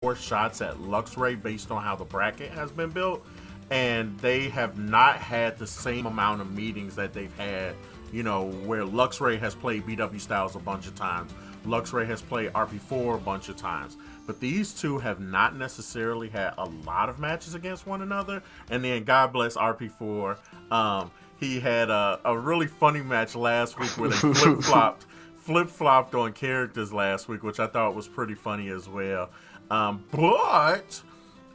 more shots at Luxray based on how the bracket has been built, and they have not had the same amount of meetings that they've had, where Luxray has played BW Styles a bunch of times. Luxray has played RP4 a bunch of times. But these two have not necessarily had a lot of matches against one another. And then God bless RP4. He had a really funny match last week where they flip-flopped on characters last week, which I thought was pretty funny as well. But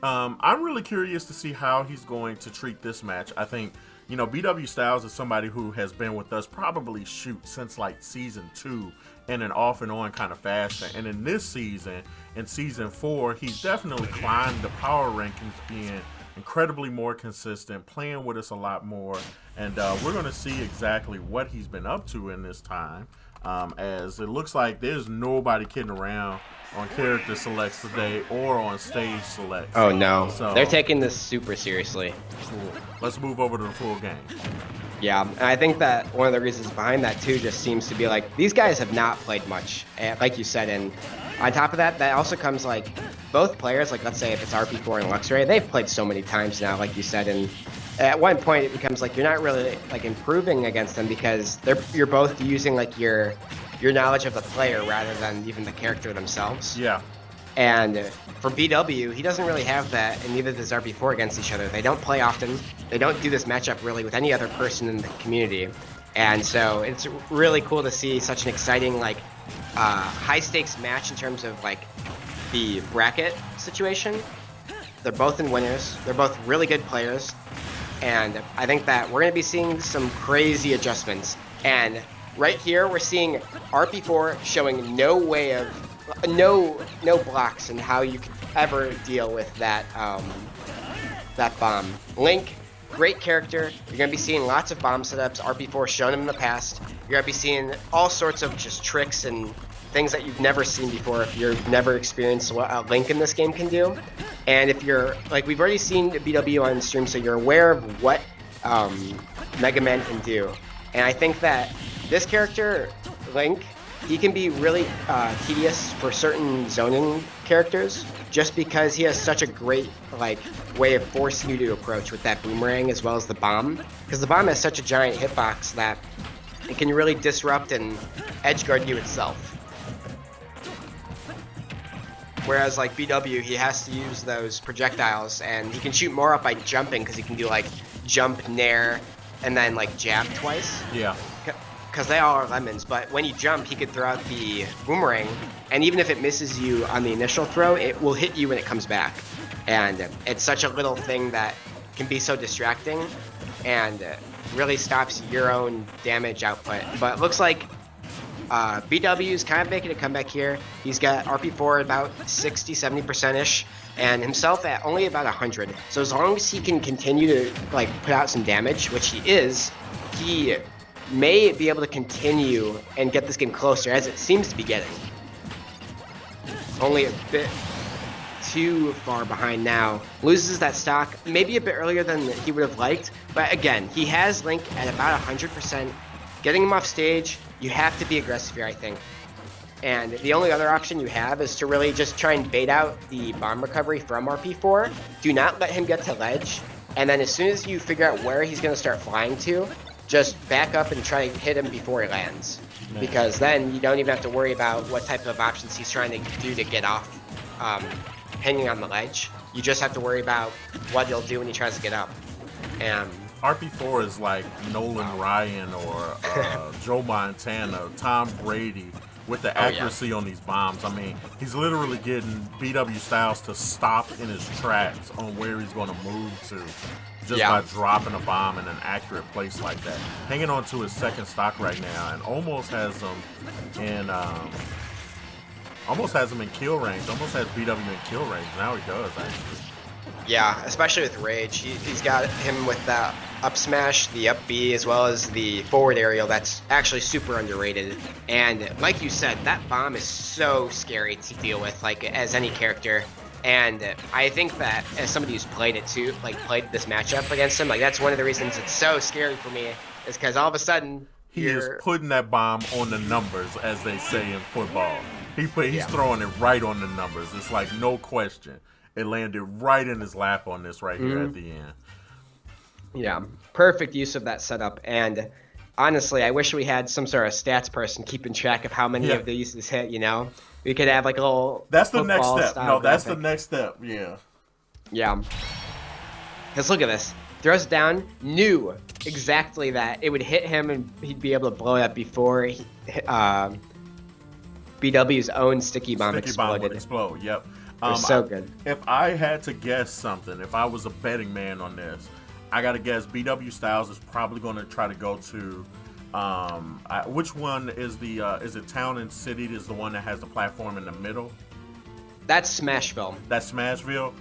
I'm really curious to see how he's going to treat this match. I think, BW Styles is somebody who has been with us probably since like season 2 in an off and on kind of fashion. And in this season, in season 4, he's definitely climbed the power rankings, being incredibly more consistent, playing with us a lot more. And we're going to see exactly what he's been up to in this time, as it looks like there's nobody kidding around on character selects today or on stage selects. Oh no, so, they're taking this super seriously. Cool. Let's move over to the full game. Yeah, and I think that one of the reasons behind that too just seems to be like these guys have not played much, like you said, and on top of that, that also comes like both players, like let's say if it's RP4 and Luxray, they've played so many times now, like you said, and at one point it becomes like you're not really like improving against them because you're both using like your knowledge of the player rather than even the character themselves. Yeah. And for BW, he doesn't really have that, and neither does RP4 against each other. They don't play often. They don't do this matchup really with any other person in the community. And so it's really cool to see such an exciting, like, high-stakes match in terms of, like, the bracket situation. They're both in winners. They're both really good players. And I think that we're going to be seeing some crazy adjustments. And right here, we're seeing RP4 showing no way of no blocks and how you could ever deal with that that bomb. Link, great character. You're gonna be seeing lots of bomb setups. RP4 shown him in the past. You're gonna be seeing all sorts of just tricks and things that you've never seen before if you've never experienced what Link in this game can do. And if you're like, we've already seen BW on stream, so you're aware of what Mega Man can do. And I think that this character, Link, he can be really tedious for certain zoning characters just because he has such a great like way of forcing you to approach with that boomerang as well as the bomb. Because the bomb has such a giant hitbox that it can really disrupt and edge guard you itself. Whereas like BW, he has to use those projectiles and he can shoot more up by jumping because he can do like jump, nair, and then like jab twice. Yeah. Because they all are lemons, but when you jump, he could throw out the boomerang, and even if it misses you on the initial throw, it will hit you when it comes back. And it's such a little thing that can be so distracting, and really stops your own damage output. But it looks like BW is kind of making a comeback here. He's got RP4 about 60-70%-ish, and himself at only about 100. So as long as he can continue to like put out some damage, which he is, he may be able to continue and get this game closer, as it seems to be getting. Only a bit too far behind now. Loses that stock maybe a bit earlier than he would have liked, but again, he has Link at about 100%. Getting him off stage, you have to be aggressive here, I think. And the only other option you have is to really just try and bait out the bomb recovery from RP4. Do not let him get to ledge, and then as soon as you figure out where he's going to start flying to, just back up and try to hit him before he lands. Because then you don't even have to worry about what type of options he's trying to do to get off hanging on the ledge. You just have to worry about what he'll do when he tries to get up. And RP4 is like Nolan Ryan or Joe Montana, Tom Brady with the accuracy on these bombs. I mean, he's literally getting BW Styles to stop in his tracks on where he's going to move to. Just by dropping a bomb in an accurate place like that. Hanging on to his second stock right now and almost has him in kill range. Almost has BW in kill range. Now he does, actually. Yeah, especially with Rage. He's got him with that up smash, the up B, as well as the forward aerial that's actually super underrated. And like you said, that bomb is so scary to deal with, like as any character. And I think that as somebody who's played it too, like played this matchup against him, like that's one of the reasons it's so scary for me, is because all of a sudden he is putting that bomb on the numbers, as they say in football. He's throwing it right on the numbers. It's like no question. It landed right in his lap on this right here at the end. Yeah, perfect use of that setup. And honestly, I wish we had some sort of stats person keeping track of how many of these is hit. You know, we could have like a little. That's the next step. No, that's the next step. Yeah. Yeah. Because look at this. Throws it down. Knew exactly that it would hit him and he'd be able to blow it up before BW's own sticky bomb exploded. Bomb would explode. Yep. So good. If I had to guess something, if I was a betting man on this, I gotta guess BW Styles is probably going to try to go to. Which one is the? Is it Town and City? Is the one that has the platform in the middle? That's Smashville. That's Smashville.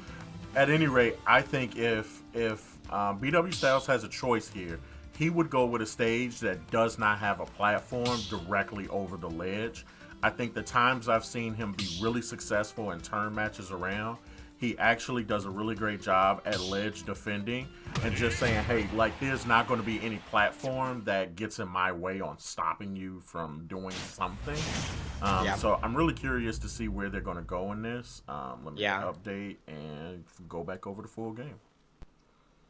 At any rate, I think if BW Styles has a choice here, he would go with a stage that does not have a platform directly over the ledge. I think the times I've seen him be really successful and turn matches around, he actually does a really great job at ledge defending and just saying, hey, like, there's not going to be any platform that gets in my way on stopping you from doing something. So I'm really curious to see where they're going to go in this. Let me update and go back over the full game.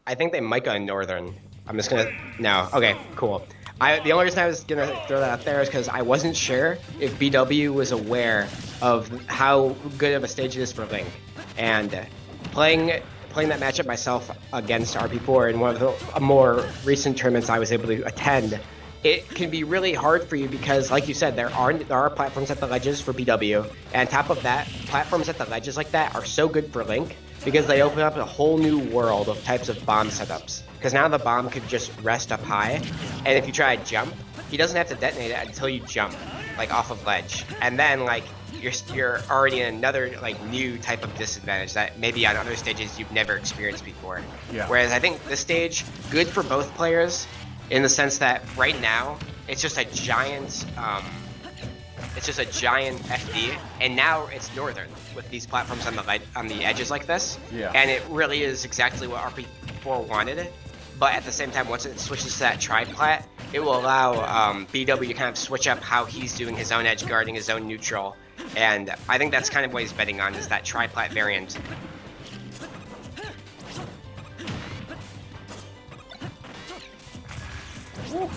I think they might go Northern. I'm just going to... No. Okay, cool. The only reason I was going to throw that out there is because I wasn't sure if BW was aware of how good of a stage it is for Link. And playing that matchup myself against RP4 in one of the more recent tournaments I was able to attend, it can be really hard for you because, like you said, there are platforms at the ledges for BW. And on top of that, platforms at the ledges like that are so good for Link because they open up a whole new world of types of bomb setups. Because now the bomb could just rest up high, and if you try to jump, he doesn't have to detonate it until you jump, like off of ledge. And then like you're already in another like new type of disadvantage that maybe on other stages you've never experienced before. Yeah. Whereas I think this stage, good for both players, in the sense that right now it's just a giant FD, and now it's Northern with these platforms on the edges like this. Yeah. And it really is exactly what RP4 wanted. But at the same time, once it switches to that tri-plat, it will allow BW to kind of switch up how he's doing his own edge guarding, his own neutral. And I think that's kind of what he's betting on, is that tri-plat variant. Woo.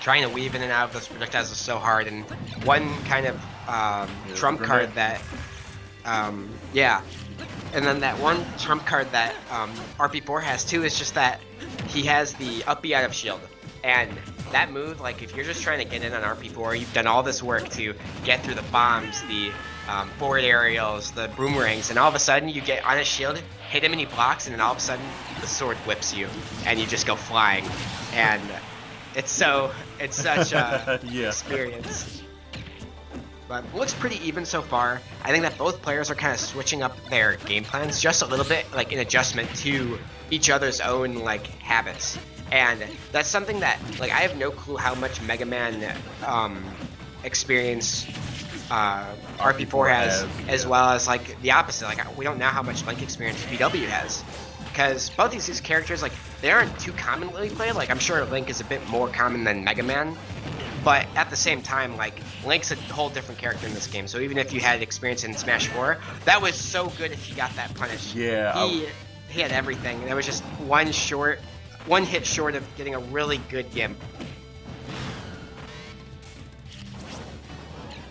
Trying to weave in and out of those projectiles is so hard. And one kind of trump card that... And then that one trump card that RP4 has too is just that he has the up B out of shield. And that move, like if you're just trying to get in on RP4, you've done all this work to get through the bombs, the forward aerials, the boomerangs, and all of a sudden you get on a shield, hit him and he blocks, and then all of a sudden the sword whips you and you just go flying. And it's such a experience. But it looks pretty even so far. I think that both players are kind of switching up their game plans just a little bit, like in adjustment to each other's own like habits. And that's something that, like, I have no clue how much Mega Man experience RP4 has, as well as like the opposite. Like we don't know how much Link experience BW has, because both these characters, like, they aren't too commonly played. Like I'm sure Link is a bit more common than Mega Man. But at the same time, like, Link's a whole different character in this game. So even if you had experience in Smash 4, that was so good if you got that punish. Yeah. He had everything. There was just one hit short of getting a really good gimp.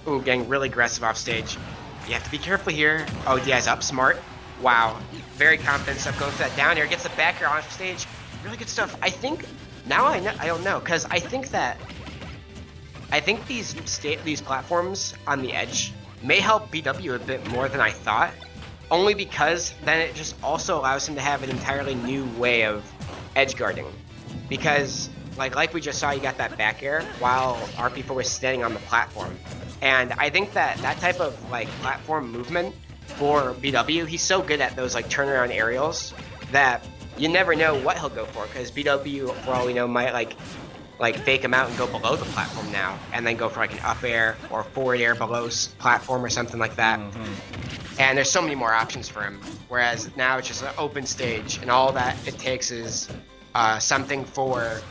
Ooh, getting really aggressive off stage. You have to be careful here. Oh, DI's up, smart. Wow. Very confident stuff, going for that down air. Gets the back air off stage. Really good stuff. I think, now I don't know, because I think these platforms on the edge may help BW a bit more than I thought, only because then it just also allows him to have an entirely new way of edge guarding. Because like we just saw, you got that back air while RP4 was standing on the platform. And I think that type of like platform movement for BW, he's so good at those like turnaround aerials that you never know what he'll go for, because BW, for all we know, might like fake him out and go below the platform now, and then go for like an up air or forward air below platform or something like that. Mm-hmm. And there's so many more options for him, whereas now it's just an open stage, and all that it takes is something for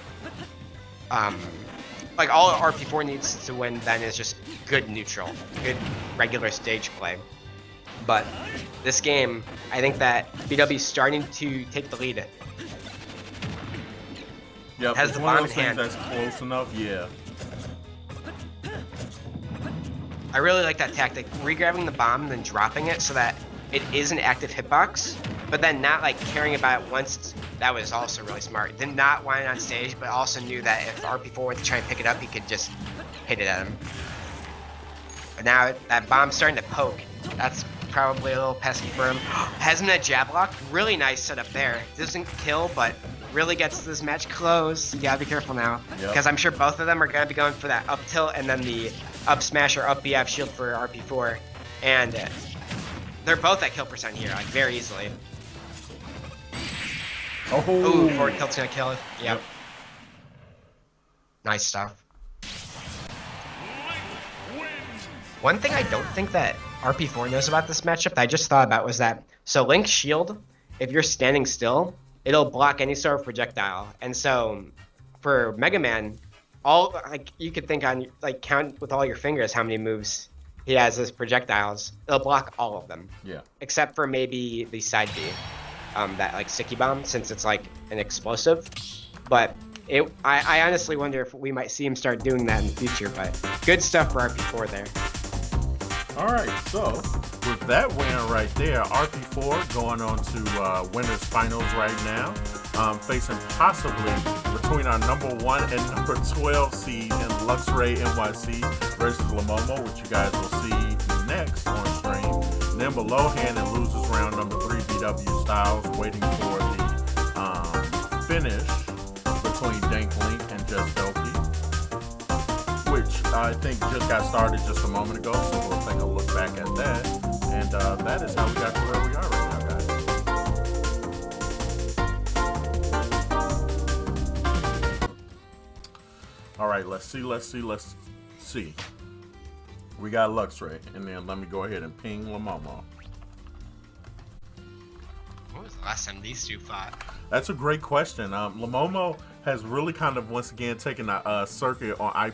like all RP4 needs to win then is just good neutral, good regular stage play. But this game, I think that BW's starting to take the lead. Yep, Has it's the one of bomb those in things hand. that's close enough, yeah. I really like that tactic, regrabbing the bomb and then dropping it so that it is an active hitbox, but then not like caring about it once. That was also really smart. Did not want it on stage, but also knew that if RP4 went to try and pick it up, he could just hit it at him. But now that bomb's starting to poke. That's probably a little pesky for him. Has him in a jab lock. Really nice setup there. Doesn't kill, but really gets this match close. You gotta be careful now, because I'm sure both of them are gonna be going for that up tilt and then the up smash or up BF shield for RP4, and they're both at kill percent here, like very easily. Oh, ooh, forward tilt's gonna kill it. Yep. Nice stuff. One thing I don't think that RP4 knows about this matchup that I just thought about was that, so Link's shield, if you're standing still, it'll block any sort of projectile. And so for Mega Man, all like you could think on like count with all your fingers how many moves he has as projectiles. It'll block all of them. Yeah. Except for maybe the side B, that like sticky bomb, since it's like an explosive. But I honestly wonder if we might see him start doing that in the future. But good stuff for RP4 there. All right, so with that win right there, RP4 going on to winners finals right now, facing possibly between our number 1 and number 12 seed in Luxray NYC versus Lamomo, which you guys will see next on stream. And then belowhand it loses round number 3 BW Styles, waiting for the finish between Dank Link and Just Doki, which I think just got started just a moment ago, so we'll take a look back at that. And that is how we got to where we are right now, guys. All right, let's see. We got Luxray, and then let me go ahead and ping Lamomo. When was the last time these two fought? That's a great question. Lamomo has really kind of once again taken a circuit on